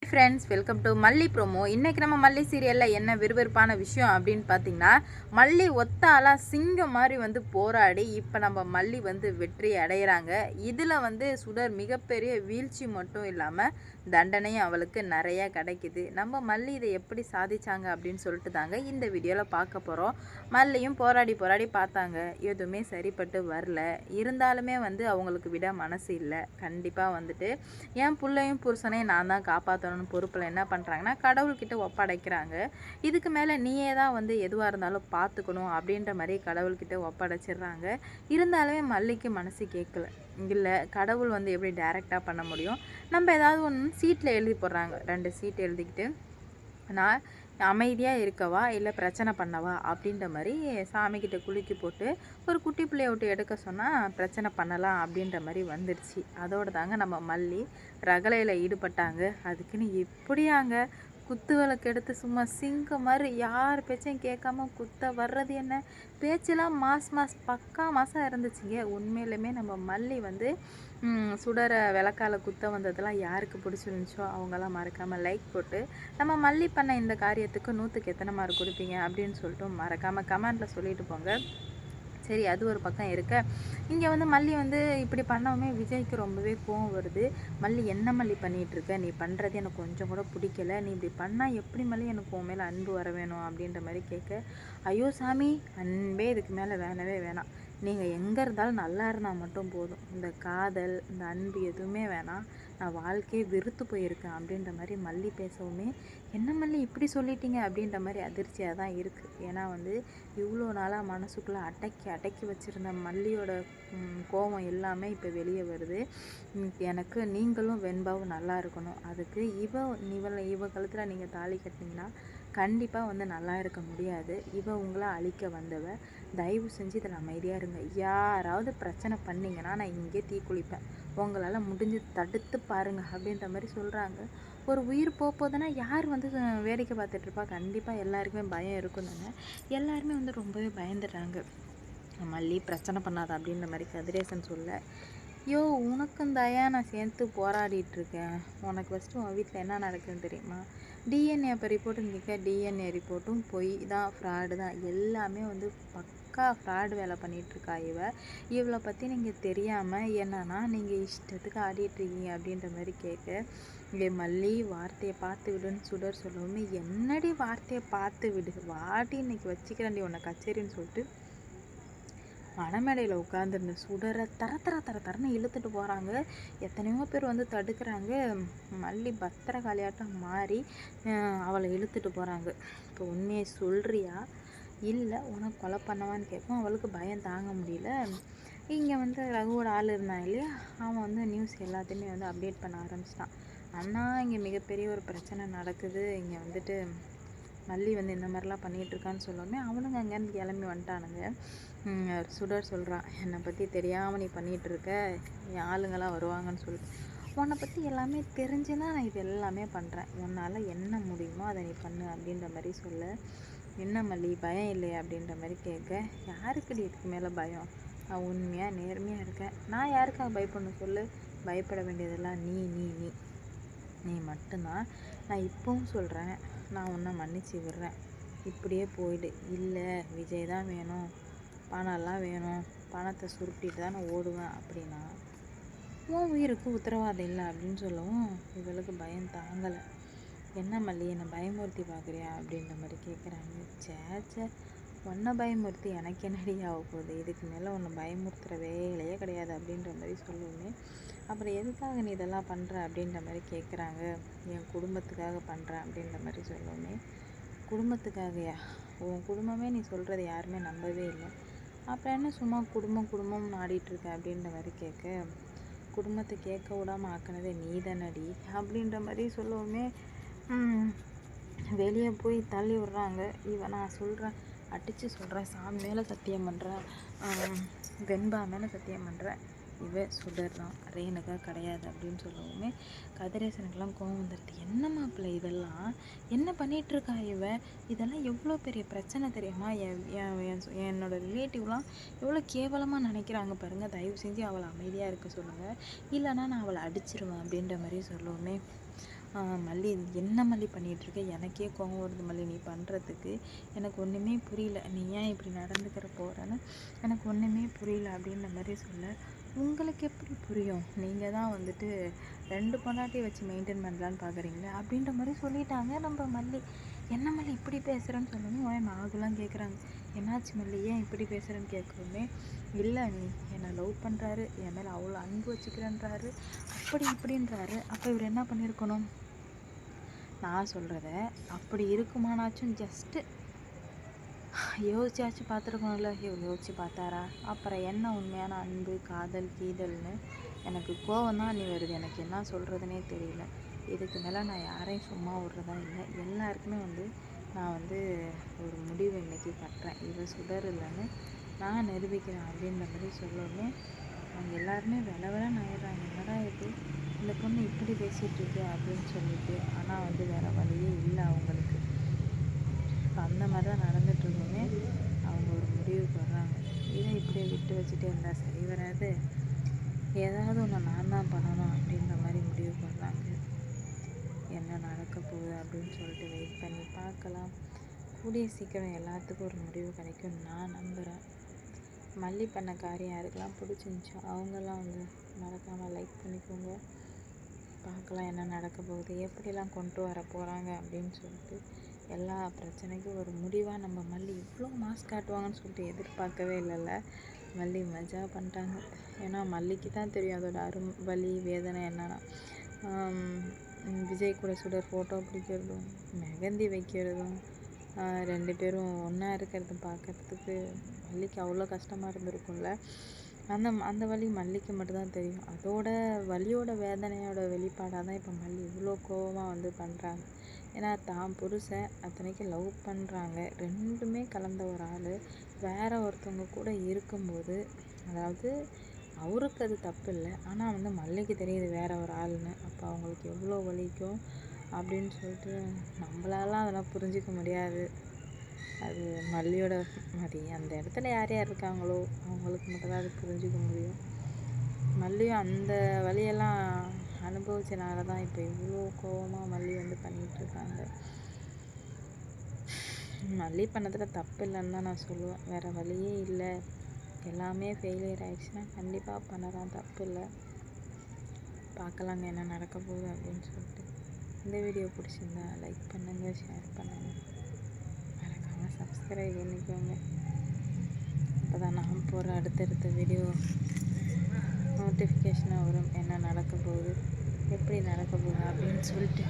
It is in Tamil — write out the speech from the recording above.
ஃப்ரெண்ட்ஸ், வெல்கம் டு மல்லி ப்ரோமோ. இன்றைக்கி நம்ம மல்லி சீரியலில் என்ன விறுவிறுப்பான விஷயம் அப்படின்னு பார்த்தீங்கன்னா, மல்லி ஒத்தாலா சிங்கம் மாதிரி போராடி இப்போ நம்ம மல்லி வெற்றி அடைகிறாங்க. இதில் சுடர் மிகப்பெரிய வீழ்ச்சி மட்டும் இல்லாமல் தண்டனையும் அவளுக்கு நிறையா கிடைக்குது. நம்ம மல்லி இதை எப்படி சாதிச்சாங்க அப்படின்னு சொல்லிட்டு தாங்க இந்த வீடியோவில் பார்க்க போகிறோம். மல்லியும் போராடி போராடி பார்த்தாங்க, எதுவுமே சரிப்பட்டு வரல. இருந்தாலுமே அவங்களுக்கு விட மனசு இல்லை. கண்டிப்பாக என் பிள்ளையும் புருஷனையும் நான் தான் காப்பாற்றணும் பொறுப்பில் என்ன பண்ணுறாங்கன்னா கடவுள்கிட்ட ஒப்படைக்கிறாங்க. இதுக்கு மேலே நீயே தான் எதுவாக இருந்தாலும் பார்த்துக்கணும் அப்படின்ற மாதிரி கடவுள்கிட்ட ஒப்படைச்சிடுறாங்க. இருந்தாலுமே மல்லிக்கு மனசு கேட்கல. இல்லை, கடவுள் எப்படி டைரெக்டாக பண்ண முடியும்? நம்ம ஏதாவது ஒன்று சீட்டில் எழுதி போடுறாங்க. 2 சீட் எழுதிக்கிட்டு நான் அமைதியாக இருக்கவா இல்லை பிரச்சனை பண்ணவா அப்படின்ற மாதிரி சாமிக்கிட்ட குலுக்கி போட்டு ஒரு குட்டி பிள்ளைய விட்டு எடுக்க சொன்னால் பிரச்சனை பண்ணலாம் அப்படின்ற மாதிரி வந்துடுச்சு. அதோடு தாங்க நம்ம மல்லி ரகலையில் ஈடுபட்டாங்க. அதுக்குன்னு எப்படியாங்க குத்து விளக்கு எடுத்து சும்மா சிங்கம் மாதிரி யார் பேச்சையும் கேட்காம குத்த வர்றது என்ன? பேச்செல்லாம் பக்கா மாதம் இருந்துச்சுங்க. உண்மையிலுமே நம்ம மல்லி சுடரை விளக்கால குத்த வந்ததெல்லாம் யாருக்கு பிடிச்சிருந்துச்சோ அவங்கெல்லாம் மறக்காமல் லைக் போட்டு நம்ம மல்லி பண்ண இந்த காரியத்துக்கு 100க்கு எத்தனை மார்க் கொடுப்பீங்க அப்படின்னு சொல்லிட்டு மறக்காமல் கமெண்ட்டில் சொல்லிட்டு போங்க. சரி, அது ஒரு பக்கம் இருக்க, இங்கே மல்லி இப்படி பண்ணவுமே விஜய்க்கு ரொம்பவே கோவம் வருது. மல்லி என்ன மல்லி பண்ணிகிட்ருக்க? நீ பண்ணுறது எனக்கு கொஞ்சம் கூட பிடிக்கல. நீ இப்படி பண்ணால் எப்படி மல்லி எனக்கு உன் மேலே அன்பு வர வேணும் அப்படின்ற மாதிரி கேட்க, ஐயோ சாமி, அன்பே இதுக்கு மேலே வேணவே வேணாம். நீங்கள் எங்கே இருந்தாலும் நல்லா இருந்தால் மட்டும் போதும். இந்த காதல், இந்த அன்பு எதுவுமே வேணாம். நான் வாழ்க்கையை வெறுத்து போயிருக்கேன் அப்படின்ற மாதிரி மல்லி பேசவுமே, என்ன மல்லி இப்படி சொல்லிட்டீங்க அப்படின்ற மாதிரி அதிர்ச்சியாக தான் இருக்குது. ஏன்னா இவ்வளோ நாளாக மனசுக்குள்ளே அடக்கி வச்சுருந்த மல்லியோட கோபம் எல்லாமே இப்போ வெளியே வருது. எனக்கு நீங்களும் வெண்பாவும் நல்லா இருக்கணும். அதுக்கு இவ கழுத்தில் நீங்கள் தாலி கட்டினீங்கன்னா கண்டிப்பாக நல்லா இருக்க முடியாது. உங்களை அழிக்க வந்தவ. தயவு செஞ்சு இதில் அமைதியாக இருங்க. யாராவது பிரச்சனை பண்ணிங்கன்னா நான் இங்கே தீக்குளிப்பேன். உங்களால் முடிஞ்சு தடுத்து பாருங்கள் அப்படின்ற மாதிரி சொல்கிறாங்க. ஒரு உயிர் போகுதுன்னா யார் வேடிக்கை பார்த்துட்ருப்பா? கண்டிப்பாக எல்லாருக்குமே பயம் இருக்கும் தானே. எல்லாருமே ரொம்பவே பயந்துடுறாங்க. மல்லி பிரச்சனை பண்ணாத அப்படின்ற மாதிரி கதிரேசன் சொல்ல, யோ உனக்கும் தயா நான் சேர்த்து போராடிட்டுருக்கேன். உனக்கு ஃபஸ்ட்டு உன் வீட்டில் என்ன நடக்குதுன்னு தெரியுமா? டிஎன்ஏ இப்போ ரிப்போர்ட்டுன்னு கேட்க, டிஎன்ஏ ரிப்போர்ட்டும் பொய் தான், ஃப்ராடு தான். எல்லாமே பக்கா ஃப்ராடு வேலை பண்ணிகிட்ருக்கா இவளை பற்றி நீங்கள் தெரியாமல் என்னன்னா நீங்கள் இஷ்டத்துக்கு ஆடிட்டுருக்கீங்க அப்படின்ற மாதிரி கேட்க, இங்கே மல்லி வார்த்தையை பார்த்து விடுன்னு சுடர் சொல்லவுமே, என்னடி வார்த்தையை பார்த்து விடு, வாட்டி இன்னைக்கு வச்சுக்கிறேன்டி உன்னை கச்சேரின்னு சொல்லிட்டு மணமேடையில் உட்காந்துருந்த சுடரை தரன்னு இழுத்துட்டு போகிறாங்க. எத்தனையோ பேர் தடுக்கிறாங்க. மல்லி பத்திரகாளியாட்டம் மாறி அவளை இழுத்துட்டு போகிறாங்க. இப்போ உண்மையை சொல்கிறியா இல்லை உனக்கு கொலை பண்ணவான்னு கேட்கும். அவளுக்கு பயம் தாங்க முடியல. இங்கே ரகுவோட ஆள் இருந்தான் இல்லையா, அவன் நியூஸ் எல்லாத்தையுமே அப்டேட் பண்ண ஆரம்பிச்சிட்டான். அண்ணா, இங்கே மிகப்பெரிய ஒரு பிரச்சனை நடக்குது. இங்கே மல்லி இந்த மாதிரிலாம் பண்ணிகிட்ருக்கான்னு சொல்லாமே அவனுங்க அங்கேருந்து கிளம்பி வந்துட்டானுங்க. சுடர் சொல்கிறான், என்னை பற்றி தெரியாமல் நீ பண்ணிகிட்ருக்க, என் ஆளுங்களாம் வருவாங்கன்னு சொல்லிட்டு. உன்னை பற்றி எல்லாமே தெரிஞ்சுன்னா நான் இது எல்லாமே பண்ணுறேன். உன்னால் என்ன முடியுமோ அதை நீ பண்ணு அப்படின்ற மாதிரி சொல்ல, என்ன மல்லி பயம் இல்லையா அப்படின்ற மாதிரி கேட்க, யாருக்குடி இதுக்கு மேலே பயம்? நான் உண்மையாக நேர்மையாக இருக்கேன். நான் யாருக்காக பயப்படணும் சொல்லு? பயப்பட வேண்டியதெல்லாம் நீ நீ நீ நீ மட்டும்தான். நான் இப்போவும் சொல்கிறேன், நான் உன்னை மன்னிச்சு விடுறேன். இப்படியே போயிடு. இல்லை விஜய் தான் வேணும், பணம்லாம் வேணும், பணத்தை சுருட்டிட்டு தான் நான் ஓடுவேன் அப்படின்னா உன் உயிருக்கு உத்தரவாதம் இல்லை அப்படின்னு சொல்லவும் இவளுக்கு பயம் தாங்கலை. என்ன மல்லி, என்னை பயமுறுத்தி பார்க்குறியா அப்படின்ற மாதிரி கேட்குறாங்க. சேச்சே, உன்னை பயமுறுத்தி எனக்கு என்னடி ஆக போகுது? இதுக்கு மேலே உன்னை பயமுறுத்துகிற வேலையே கிடையாது அப்படின்ற மாதிரி சொல்லுவோமே. அப்புறம் எதுக்காக நீ இதெல்லாம் பண்ணுற அப்படின்ற மாதிரி கேட்குறாங்க. என் குடும்பத்துக்காக பண்ணுறேன் அப்படின்ற மாதிரி சொல்லுவோமே. குடும்பத்துக்காகயா? உன் குடும்பமே நீ சொல்கிறது யாருமே நம்பவே இல்லை. அப்புறம் என்ன சும்மா குடும்பம்னு ஆடிட்டுருக்க அப்படின்ற மாதிரி கேட்க, குடும்பத்தை கேட்க விடாமல் ஆக்கினதே நீ தானடி அப்படின்ற மாதிரி சொல்லுவோமே. வெளியே போய் தள்ளி விட்றாங்க. நான் சொல்கிறேன், அடித்து சொல்கிறேன், சாமி மேலே சத்தியம் பண்ணுறேன், வெண்பா மேலே சத்தியம் பண்ணுறேன், சுடர் தான், ரேணுகா கிடையாது அப்படின்னு சொல்லவுமே கதிரேசனுக்கெல்லாம் கோவம் வந்துடுது. என்ன மாப்பிள்ளை இதெல்லாம் என்ன பண்ணிகிட்ருக்கா இதெல்லாம் எவ்வளோ பெரிய பிரச்சனை தெரியுமா? என்னோடய ரிலேட்டிவ்லாம் எவ்வளோ கேவலமாக நினைக்கிறாங்க பாருங்கள். தயவு செஞ்சு அவளை அமைதியாக இருக்க சொல்லுங்கள், இல்லைனா நான் அவளை அடிச்சிருவேன் அப்படின்ற மாதிரி சொல்லவுமே மல்லி என்ன மல்லி பண்ணிகிட்ருக்க, எனக்கே கோவம் வருது மல்லி நீ பண்ணுறதுக்கு, எனக்கு ஒன்றுமே புரியல, நீ ஏன் இப்படி நடந்துக்கிற போகிறேன்னு எனக்கு ஒன்றுமே புரியல அப்படின்ற மாதிரி சொல்ல, உங்களுக்கு எப்படி புரியும், நீங்கள் தான் வந்துட்டு 2 பொண்டாட்டி வச்சு மெயின்டைன் பண்ணலான்னு பார்க்குறீங்களே அப்படின்ற மாதிரி சொல்லிட்டாங்க நம்ம மல்லி. என்ன மல்லி இப்படி பேசுகிறேன்னு சொல்லணும் உடனே நாகெல்லாம் கேட்குறாங்க, என்னாச்சு மல்லி ஏன் இப்படி பேசுகிறேன்னு கேட்குறோமே, இல்லை நீ என்னை லவ் பண்ணுறாரு, என் மேலே அவ்வளோ அன்பு வச்சுக்கிறேன்றாரு, அப்படி இப்படின்றாரு, அப்போ இவர் என்ன பண்ணியிருக்கணும், நான் சொல்கிறத அப்படி இருக்குமானாச்சும் ஜஸ்ட்டு யோசிச்சாச்சும் பார்த்துருக்கணும்ல, இவர் யோசிச்சு பார்த்தாரா, அப்புறம் என்ன உண்மையான அன்பு காதல் கீதல்னு எனக்கு கோவம் தான் நீ வருது, எனக்கு என்ன சொல்கிறதுனே தெரியல. இதுக்கு மேலே நான் யாரையும் சும்மா விட்றதா இல்லை, எல்லாருக்குமே நான் ஒரு முடிவு இன்றைக்கி கட்டுறேன், இவ சுடர் இல்லைன்னு நான் நிரூபிக்கிறேன் அப்படின்ற மாதிரி சொல்லவுமே அவங்க எல்லாருமே விலன்னு ஆயிடுறாங்க, என்னடா இது இந்த பொண்ணு இப்படி பேசிகிட்ருக்கு அப்படின்னு சொல்லிட்டு. ஆனால் வேறு வழியே இல்லை அவங்களுக்கு. அந்த மாதிரி தான் நடந்துகிட்ருக்கோமே அவங்க ஒரு முடிவுக்கு வர்றாங்க, இதை இப்படியே விட்டு வச்சுட்டே இருந்தால் சரி வராது, ஏதாவது ஒன்று நான் தான் பண்ணணும் அப்படின்ற மாதிரி முடிவுக்கு வர்றாங்க. என்ன நடக்க போகுது அப்படின்னு சொல்லிட்டு வெயிட் பண்ணி பார்க்கலாம். கூடிய சீக்கிரம் எல்லாத்துக்கும் ஒரு முடிவு கிடைக்கும் நான் நம்புகிறேன். மல்லி பண்ண காரியம் யாருக்கெல்லாம் பிடிச்சிருந்துச்சோ அவங்கெல்லாம் மறக்காமல் லைக் பண்ணிக்கோங்க. பார்க்கலாம் என்ன நடக்க போகுது, எப்படிலாம் கொண்டு வர போகிறாங்க அப்படின்னு சொல்லிட்டு. எல்லா பிரச்சனைக்கும் ஒரு முடிவாக நம்ம மல்லி இவ்வளோ மாஸ் காட்டுவாங்கன்னு சொல்லிட்டு எதிர்பார்க்கவே இல்லைல்ல. மல்லி மஜா பண்ணிட்டாங்க. ஏன்னா மல்லிக்கு தான் தெரியும் அதோட வலி வேதனை என்னன்னா. விஜய் கூட சுடர் ஃபோட்டோ பிடிக்கிறதும் மெஹந்தி வைக்கிறதும் 2 பேரும் ஒன்றா இருக்கிறதும் பார்க்குறதுக்கு மல்லிக்கு அவ்வளோ கஷ்டமாக இருந்திருக்கும்ல. அந்த வலி மல்லிக்கு மட்டும்தான் தெரியும். அதோட வலியோட வேதனையோட வெளிப்பாடாக தான் இப்போ மல்லி இவ்வளோ கோவமாக பண்ணுறாங்க. ஏன்னா தான் புருஷன் அத்தனைக்கும் லவ் பண்ணுறாங்க, 2மே கலந்த ஒரு ஆள் வேறு ஒருத்தவங்க கூட இருக்கும்போது, அதாவது அவருக்கு அது தப்பு இல்லை, ஆனால் மல்லிக்கு தெரியுது வேறு ஒரு ஆள்னு, அப்போ அவங்களுக்கு எவ்வளோ வலிக்கும் அப்படின்னு சொல்லிட்டு நம்மளாலாம் அதெல்லாம் புரிஞ்சிக்க முடியாது. அது மல்லியோட அந்த இடத்துல யார் யார் இருக்காங்களோ அவங்களுக்கு மட்டும்தான் அது புரிஞ்சிக்க முடியும். மல்லியும் அந்த வழியெல்லாம் அனுபவிச்சனால தான் இப்போ இவ்வளோ கோவமாக மல்லி பண்ணிகிட்ருக்காங்க. மல்லி பண்ணதில் தப்பு இல்லைன்னு தான் நான் சொல்லுவேன், வேறு வழியே இல்லை. எல்லாமே ஃபெயிலியர் ஆகிடுச்சுன்னா கண்டிப்பாக பண்ணலாம், தப்பு இல்லை. பார்க்கலாங்க என்ன நடக்க போகுது அப்படின்னு சொல்லிட்டு. இந்த வீடியோ பிடிச்சிருந்தா லைக் பண்ணுங்கள், ஷேர் பண்ணுங்கள், மறக்காமல் சப்ஸ்கிரைப் பண்ணிக்கோங்க. அப்போ தான் நான் போகிற அடுத்தடுத்த வீடியோ நோட்டிஃபிகேஷனாக வரும், என்ன நடக்க போகுது எப்படி நடக்க போகுது அப்படின்னு சொல்லிட்டு.